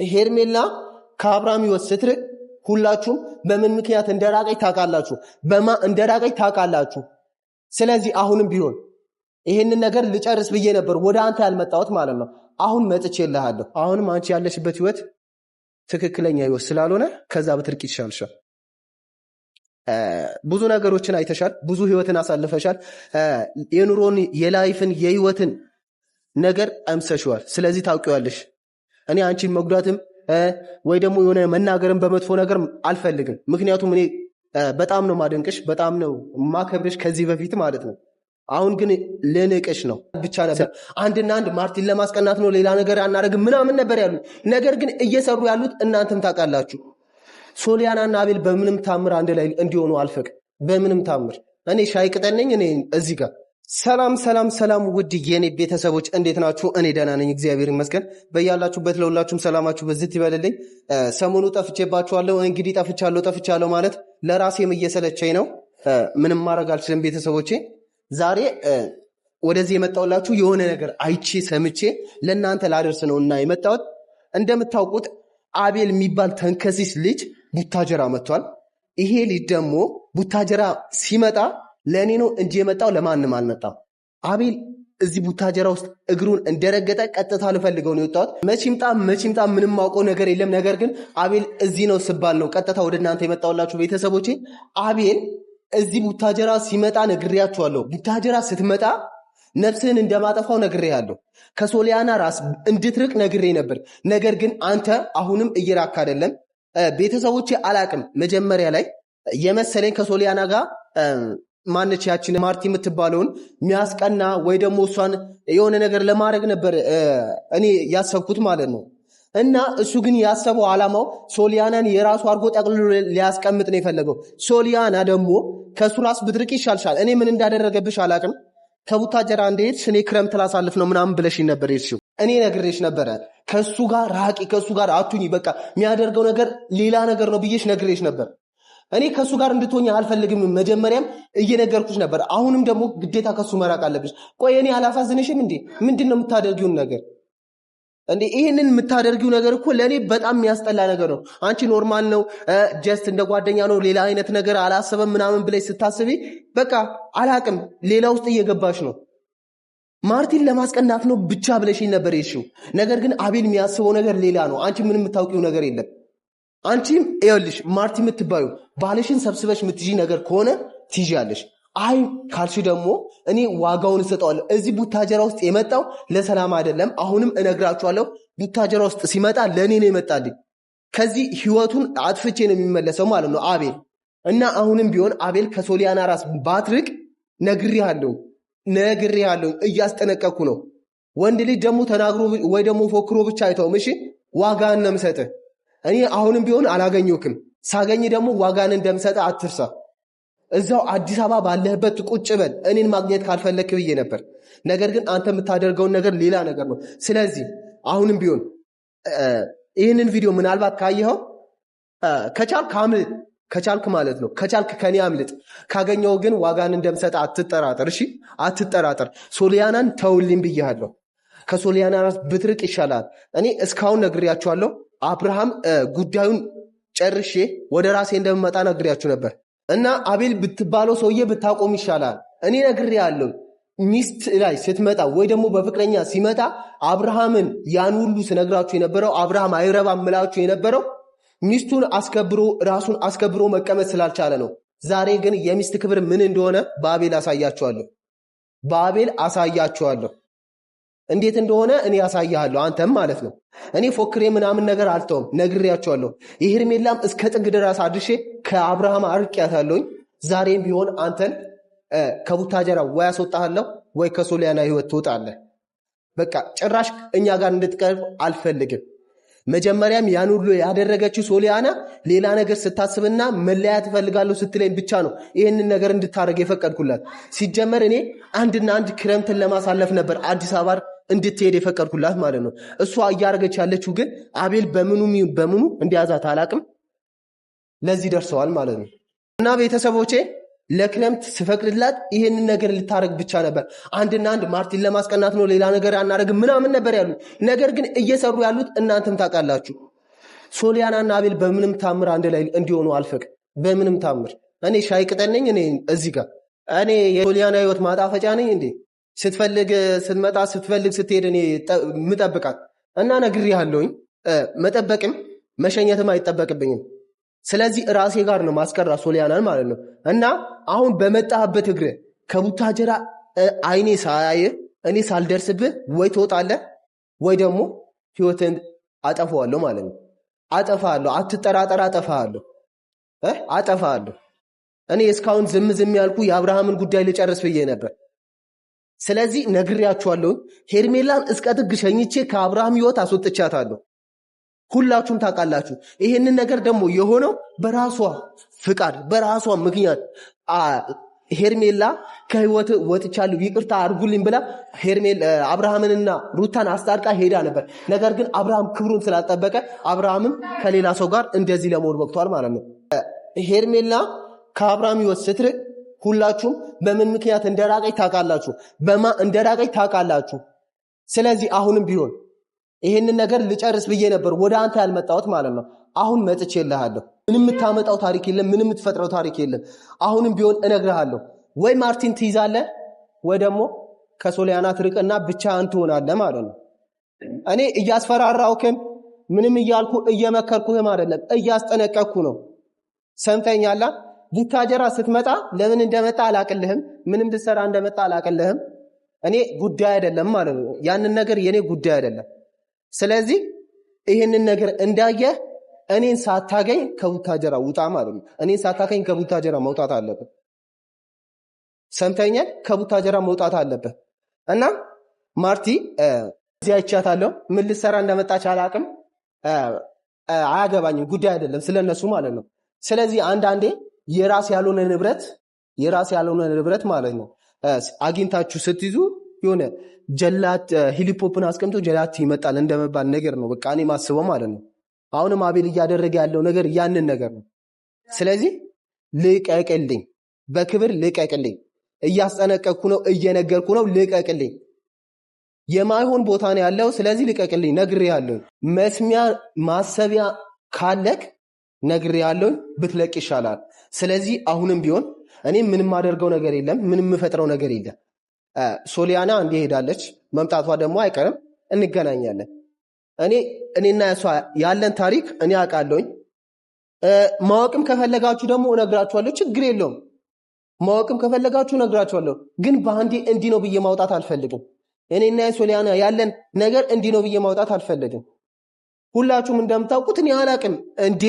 ሄርሜላ ከአብርሃም ሕይወት ስትርቅ ሁላችሁም በምን ምክንያት እንደራቀች ታውቃላችሁ፣ እንደራቀች ታውቃላችሁ። ስለዚህ አሁንም ቢሆን ይሄንን ነገር ልጨርስ ብዬ ነበር ወደ አንተ ያልመጣሁት ማለት ነው። አሁን መጥቼልሃለሁ። አሁንም አንቺ ያለሽበት ሕይወት ትክክለኛ ሕይወት ስላልሆነ ከዛ ብትርቅ ይሻልሻል። ብዙ ነገሮችን አይተሻል፣ ብዙ ሕይወትን አሳልፈሻል። የኑሮን የላይፍን የሕይወትን ነገር አምሰሽዋል። ስለዚህ ታውቂዋለሽ። እኔ አንቺን መጉዳትም ወይ ደግሞ የሆነ መናገርን በመጥፎ ነገር አልፈልግም። ምክንያቱም እኔ በጣም ነው ማደንቅሽ፣ በጣም ነው ማከብርሽ ከዚህ በፊት ማለት ነው። አሁን ግን ልንቅሽ ነው ብቻ ነበር። አንድና አንድ ማርቲን ለማስቀናት ነው፣ ሌላ ነገር አናደርግም ምናምን ነበር ያሉት። ነገር ግን እየሰሩ ያሉት እናንተም ታውቃላችሁ። ሶሊያናና አቤል በምንም ታምር አንድ ላይ እንዲሆኑ አልፈቅም። በምንም ታምር። እኔ ሻይ ቅጠል ነኝ። እኔ እዚህ ጋር ሰላም ውድ የኔ ቤተሰቦች እንዴት ናችሁ? እኔ ደህና ነኝ እግዚአብሔር ይመስገን። በያላችሁበት ለሁላችሁም ሰላማችሁ በዝት ይበልልኝ። ሰሞኑ ጠፍቼባችኋለሁ። እንግዲህ ጠፍቻለሁ ማለት ለራሴም እየሰለቸኝ ነው። ምንም ማድረግ አልችልም ቤተሰቦቼ። ዛሬ ወደዚህ የመጣሁላችሁ የሆነ ነገር አይቼ ሰምቼ ለእናንተ ላደርስ ነው እና የመጣሁት እንደምታውቁት አቤል የሚባል ተንከሲስ ልጅ ቡታጀራ መጥቷል። ይሄ ልጅ ደግሞ ቡታጀራ ሲመጣ ለእኔ ነው እንጂ የመጣው ለማንም አልመጣም። አቤል እዚህ ቡታጀራ ውስጥ እግሩን እንደረገጠ ቀጥታ ልፈልገው ነው የወጣሁት። መቼምጣ ምንም ማውቀው ነገር የለም። ነገር ግን አቤል እዚህ ነው ስባል ነው ቀጥታ ወደ እናንተ የመጣሁላችሁ ቤተሰቦቼ። አቤል እዚህ ቡታጀራ ሲመጣ ነግሬያችኋለሁ። ቡታጀራ ስትመጣ ነፍስህን እንደማጠፋው ነግሬያለሁ። ከሶሊያና ራስ እንድትርቅ ነግሬ ነበር። ነገር ግን አንተ አሁንም እየራክ አይደለም። ቤተሰቦቼ አላቅም። መጀመሪያ ላይ የመሰለኝ ከሶሊያና ጋር ማነች ያችን ማርቲ የምትባለውን የሚያስቀና ወይ ደግሞ እሷን የሆነ ነገር ለማድረግ ነበር እኔ ያሰብኩት ማለት ነው። እና እሱ ግን ያሰበው ዓላማው ሶሊያናን የራሱ አድርጎ ጠቅልሎ ሊያስቀምጥ ነው የፈለገው። ሶሊያና ደግሞ ከእሱ ራስ ብትርቅ ይሻልሻል። እኔ ምን እንዳደረገብሽ አላቅም። ከቡታጀራ እንደሄድሽ እኔ ክረምት ላሳልፍ ነው ምናምን ብለሽ ነበር የሄድሽው። እኔ ነግሬሽ ነበረ ከእሱ ጋር ራቂ፣ ከእሱ ጋር አቱኝ፣ በቃ የሚያደርገው ነገር ሌላ ነገር ነው ብዬሽ ነግሬሽ ነበር። እኔ ከእሱ ጋር እንድትሆኝ አልፈልግም። መጀመሪያም እየነገርኩሽ ነበር። አሁንም ደግሞ ግዴታ ከእሱ መራቅ አለብሽ። ቆይ እኔ አላሳዝንሽም እንዴ? ምንድን ነው የምታደርጊውን ነገር እንዴ? ይህንን የምታደርጊው ነገር እኮ ለእኔ በጣም የሚያስጠላ ነገር ነው። አንቺ ኖርማል ነው ጀስት እንደ ጓደኛ ነው ሌላ አይነት ነገር አላሰበም ምናምን ብለሽ ስታስቢ በቃ አላቅም ሌላ ውስጥ እየገባሽ ነው። ማርቲን ለማስቀናት ነው ብቻ ብለሽኝ ነበር የሽው። ነገር ግን አቤል የሚያስበው ነገር ሌላ ነው። አንቺ ምንም የምታውቂው ነገር የለም። አንቺም ይኸውልሽ ማርቲ የምትባዩ ባልሽን ሰብስበሽ የምትይዢ ነገር ከሆነ ትይዣለሽ። አይ ካልሽ ደግሞ እኔ ዋጋውን እሰጠዋለሁ። እዚህ ቡታጀራ ውስጥ የመጣው ለሰላም አይደለም። አሁንም እነግራችኋለሁ። ቡታጀራ ውስጥ ሲመጣ ለእኔ ነው የመጣልኝ። ከዚህ ህይወቱን አጥፍቼ ነው የሚመለሰው ማለት ነው አቤል። እና አሁንም ቢሆን አቤል ከሶሊያና ራስ ባትርቅ ነግሬሃለሁ፣ እያስጠነቀቅኩ ነው። ወንድ ልጅ ደግሞ ተናግሮ ወይ ደግሞ ፎክሮ ብቻ አይተውም። እሺ ዋጋን ነው የምሰጥህ። እኔ አሁንም ቢሆን አላገኘሁክም። ሳገኝ ደግሞ ዋጋን እንደምሰጥህ አትርሳ። እዛው አዲስ አበባ ባለህበት ቁጭ በል። እኔን ማግኘት ካልፈለክ ብዬ ነበር። ነገር ግን አንተ የምታደርገውን ነገር ሌላ ነገር ነው። ስለዚህ አሁንም ቢሆን ይህንን ቪዲዮ ምናልባት ካየኸው ከቻልክ ማለት ነው ከቻልክ ከኔ አምልጥ። ካገኘው ግን ዋጋን እንደምሰጥህ አትጠራጠር። እሺ አትጠራጠር። ሶሊያናን ተውልኝ ብያለሁ። ከሶሊያና ራስ ብትርቅ ይሻላል። እኔ እስካሁን ነግሬያችኋለሁ። አብርሃም ጉዳዩን ጨርሼ ወደ ራሴ እንደምመጣ ነግሬያችሁ ነበር። እና አቤል ብትባለው ሰውዬ ብታቆም ይሻላል። እኔ ነግሬያለሁ። ሚስት ላይ ስትመጣ ወይ ደግሞ በፍቅረኛ ሲመጣ አብርሃምን ያን ሁሉ ስነግራችሁ የነበረው አብርሃም አይረባም ምላችሁ የነበረው ሚስቱን አስከብሮ ራሱን አስከብሮ መቀመጥ ስላልቻለ ነው። ዛሬ ግን የሚስት ክብር ምን እንደሆነ በአቤል አሳያችኋለሁ። እንዴት እንደሆነ እኔ ያሳያለሁ። አንተም ማለት ነው። እኔ ፎክሬ ምናምን ነገር አልተውም፣ ነግሬያቸዋለሁ። የሄርሜላም እስከ ጥግ ድረስ አድርሼ ከአብርሃም አርቄያታለሁኝ። ዛሬም ቢሆን አንተን ከቡታጀራ ወይ አስወጣለሁ ወይ ከሶሊያና ህይወት ትወጣለህ። በቃ ጭራሽ እኛ ጋር እንድትቀርብ አልፈልግም። መጀመሪያም ያን ሁሉ ያደረገችው ሶሊያና ሌላ ነገር ስታስብና መለያ ትፈልጋለሁ ስትለኝ ብቻ ነው ይህንን ነገር እንድታደርግ የፈቀድኩላት። ሲጀመር እኔ አንድና አንድ ክረምትን ለማሳለፍ ነበር አዲስ አበባ እንድትሄድ የፈቀድኩላት ማለት ነው። እሷ እያደረገች ያለችው ግን አቤል በምኑ እንዲያዛት አላቅም። ለዚህ ደርሰዋል ማለት ነው። እና ቤተሰቦቼ ለክረምት ስፈቅድላት ይህንን ነገር ልታደርግ ብቻ ነበር። አንድና አንድ ማርቲን ለማስቀናት ነው ሌላ ነገር አናደርግም ምናምን ነበር ያሉት። ነገር ግን እየሰሩ ያሉት እናንተም ታውቃላችሁ። ሶሊያናና አቤል በምንም ታምር አንድ ላይ እንዲሆኑ አልፈቅድም። በምንም ታምር እኔ ሻይ ቅጠል ነኝ። እኔ እዚህ ጋር እኔ የሶሊያና ህይወት ማጣፈጫ ነኝ እንዴ? ስትፈልግ ስትመጣ ስትፈልግ ስትሄድ እኔ ምጠብቃት እና ነግሬሃለሁኝ። መጠበቅም መሸኘትም አይጠበቅብኝም። ስለዚህ ራሴ ጋር ነው ማስቀራ ሶሊያናን ማለት ነው። እና አሁን በመጣህበት እግር ከቡታጀራ አይኔ ሳያይ እኔ ሳልደርስብህ ወይ ትወጣለህ ወይ ደግሞ ህይወትን አጠፋዋለሁ ማለት ነው። አጠፋለሁ፣ አትጠራጠር፣ አጠፋለሁ፣ አጠፋለሁ። እኔ እስካሁን ዝም ያልኩ የአብርሃምን ጉዳይ ልጨርስ ብዬ ነበር። ስለዚህ ነግሬያችኋለሁ። ሄርሜላን እስከ ጥግ ሸኝቼ ከአብርሃም ህይወት አስወጥቻታለሁ። ሁላችሁም ታውቃላችሁ። ይሄንን ነገር ደግሞ የሆነው በራሷ ፍቃድ በራሷ ምክንያት ሄርሜላ ከህይወት ወጥቻለሁ ይቅርታ አድርጉልኝ ብላ አብርሃምንና ሩታን አስታርቃ ሄዳ ነበር። ነገር ግን አብርሃም ክብሩን ስላልጠበቀ አብርሃምም ከሌላ ሰው ጋር እንደዚህ ለመሆን በቅቷል ማለት ነው። ሄርሜላ ከአብርሃም ህይወት ስትርቅ ሁላችሁም በምን ምክንያት እንደራቀኝ ታውቃላችሁ፣ በማ እንደራቀኝ ታውቃላችሁ። ስለዚህ አሁንም ቢሆን ይሄንን ነገር ልጨርስ ብዬ ነበር ወደ አንተ ያልመጣሁት ማለት ነው። አሁን መጥቼልሃለሁ። ምንም የምታመጣው ታሪክ የለም፣ ምንም የምትፈጥረው ታሪክ የለም። አሁንም ቢሆን እነግርሃለሁ፣ ወይ ማርቲን ትይዛለህ ወይ ደግሞ ከሶሊያና ትርቅና ብቻህን ትሆናለህ ማለት ነው። እኔ እያስፈራራሁህም ምንም እያልኩ እየመከርኩህም አይደለም፣ እያስጠነቀቅኩ ነው። ሰምተኛላ። ቡታጀራ ስትመጣ ለምን እንደመጣ አላቅልህም፣ ምንም ልትሰራ እንደመጣ አላቅልህም። እኔ ጉዳይ አይደለም ማለት ነው። ያንን ነገር የኔ ጉዳይ አይደለም። ስለዚህ ይህንን ነገር እንዳየህ እኔን ሳታገኝ ከቡታጀራ ውጣ ማለት ነው። እኔን ሳታገኝ ከቡታጀራ መውጣት አለብህ። ሰምተኛል? ከቡታጀራ መውጣት አለብህ። እና ማርቲ እዚህ አይቻታለሁ። ምን ልትሰራ እንደመጣች አላቅም፣ አያገባኝም፣ ጉዳይ አይደለም ስለነሱ ማለት ነው። ስለዚህ አንዳንዴ የራስ ያልሆነ ንብረት ማለት ነው አግኝታችሁ ስትይዙ የሆነ ጀላት ሂሊፖፕን አስቀምጦ ጀላት ይመጣል እንደመባል ነገር ነው። በቃ እኔ ማስበው ማለት ነው። አሁንም አቤል እያደረገ ያለው ነገር ያንን ነገር ነው። ስለዚህ ልቀቅልኝ፣ በክብር ልቀቅልኝ። እያስጠነቀቅኩ ነው፣ እየነገርኩ ነው። ልቀቅልኝ። የማይሆን ቦታ ነው ያለው። ስለዚህ ልቀቅልኝ፣ ነግሬሃለሁ። መስሚያ ማሰቢያ ካለክ ነግሬሃለሁ፣ ብትለቅ ይሻላል። ስለዚህ አሁንም ቢሆን እኔ ምንም ማደርገው ነገር የለም፣ ምንም የምፈጥረው ነገር የለም። ሶሊያና እንዲህ ሄዳለች፣ መምጣቷ ደግሞ አይቀርም፣ እንገናኛለን። እኔና እሷ ያለን ታሪክ እኔ አውቃለሁኝ። ማወቅም ከፈለጋችሁ ደግሞ እነግራችኋለሁ፣ ችግር የለውም። ማወቅም ከፈለጋችሁ እነግራችኋለሁ። ግን በአንዴ እንዲህ ነው ብዬ ማውጣት አልፈልግም። እኔና ሶሊያና ያለን ነገር እንዲህ ነው ብዬ ማውጣት አልፈልግም። ሁላችሁም እንደምታውቁት እኔ አላቅም። እንዴ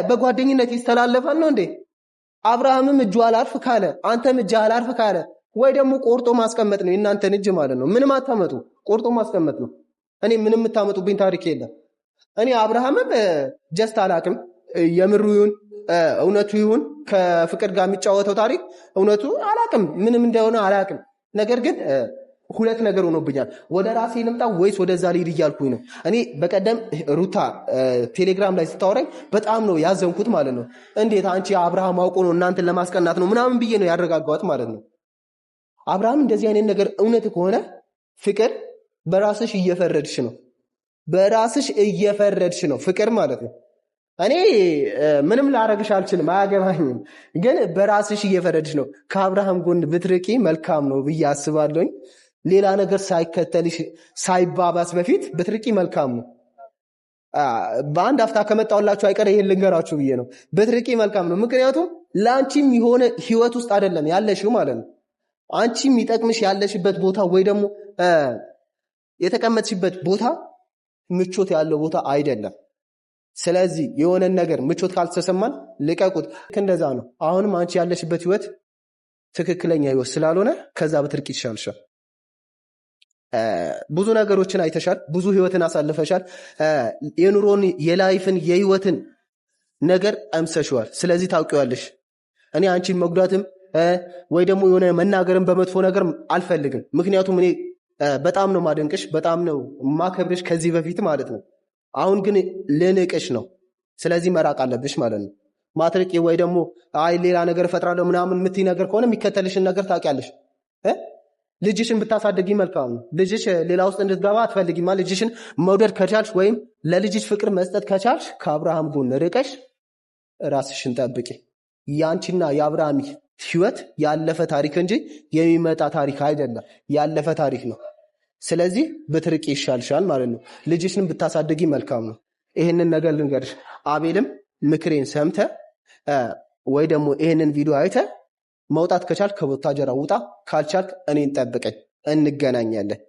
በጓደኝነት ይስተላለፋል ነው እንዴ? አብርሃምም እጁ አላርፍ ካለ አንተም እጅ አላርፍ ካለ ወይ ደግሞ ቆርጦ ማስቀመጥ ነው የእናንተን እጅ ማለት ነው። ምንም አታመጡ፣ ቆርጦ ማስቀመጥ ነው። እኔ ምንም የምታመጡብኝ ታሪክ የለም። እኔ አብርሃምም ጀስት አላቅም፣ የምሩ ይሁን እውነቱ ይሁን ከፍቅር ጋር የሚጫወተው ታሪክ እውነቱ አላቅም፣ ምንም እንደሆነ አላቅም። ነገር ግን ሁለት ነገር ሆኖብኛል። ወደ ራሴ ልምጣ ወይስ ወደዛ ልሂድ እያልኩኝ ነው። እኔ በቀደም ሩታ ቴሌግራም ላይ ስታወራኝ በጣም ነው ያዘንኩት ማለት ነው። እንዴት አንቺ አብርሃም አውቆ ነው እናንተን ለማስቀናት ነው ምናምን ብዬ ነው ያረጋጋዋት ማለት ነው። አብርሃም እንደዚህ አይነት ነገር እውነት ከሆነ ፍቅር በራስሽ እየፈረድሽ ነው፣ በራስሽ እየፈረድሽ ነው ፍቅር ማለት ነው። እኔ ምንም ላረግሽ አልችልም፣ አያገባኝም። ግን በራስሽ እየፈረድሽ ነው። ከአብርሃም ጎን ብትርቂ መልካም ነው ብዬ አስባለሁኝ። ሌላ ነገር ሳይከተልሽ ሳይባባስ በፊት ብትርቂ መልካም ነው። በአንድ አፍታ ከመጣሁላችሁ አይቀር ይሄን ልንገራችሁ ብዬ ነው። ብትርቂ መልካም ነው። ምክንያቱም ለአንቺም የሆነ ህይወት ውስጥ አይደለም ያለሽው ማለት ነው። አንቺ የሚጠቅምሽ ያለሽበት ቦታ ወይ ደግሞ የተቀመጥሽበት ቦታ ምቾት ያለው ቦታ አይደለም። ስለዚህ የሆነን ነገር ምቾት ካልተሰማን ልቀቁት። እንደዛ ነው። አሁንም አንቺ ያለሽበት ህይወት ትክክለኛ ህይወት ስላልሆነ ከዛ ብትርቂ ይሻልሻል። ብዙ ነገሮችን አይተሻል፣ ብዙ ህይወትን አሳልፈሻል። የኑሮን የላይፍን የህይወትን ነገር ቀምሰሽዋል። ስለዚህ ታውቂዋለሽ። እኔ አንቺን መጉዳትም ወይ ደግሞ የሆነ መናገርን በመጥፎ ነገር አልፈልግም። ምክንያቱም እኔ በጣም ነው ማደንቅሽ፣ በጣም ነው ማከብርሽ ከዚህ በፊት ማለት ነው። አሁን ግን ልንቅሽ ነው። ስለዚህ መራቅ አለብሽ ማለት ነው። ማትርቂ ወይ ደግሞ አይ ሌላ ነገር እፈጥራለሁ ምናምን የምትይ ነገር ከሆነ የሚከተልሽን ነገር ታውቂያለሽ። ልጅሽን ብታሳድጊ መልካም ነው። ልጅሽ ሌላ ውስጥ እንድትገባ አትፈልጊማ። ልጅሽን መውደድ ከቻልሽ ወይም ለልጅሽ ፍቅር መስጠት ከቻልሽ ከአብርሃም ጎን ርቀሽ ራስሽን ጠብቂ። ያንቺና የአብርሃም ህይወት ያለፈ ታሪክ እንጂ የሚመጣ ታሪክ አይደለም፣ ያለፈ ታሪክ ነው። ስለዚህ ብትርቂ ይሻልሻል ማለት ነው። ልጅሽን ብታሳድጊ መልካም ነው። ይህንን ነገር ልንገርሽ። አቤልም ምክሬን ሰምተ ወይ ደግሞ ይህንን ቪዲዮ አይተ መውጣት ከቻልክ ከቡታጀራ ውጣ፣ ካልቻልክ እኔን ጠብቀኝ፣ እንገናኛለን።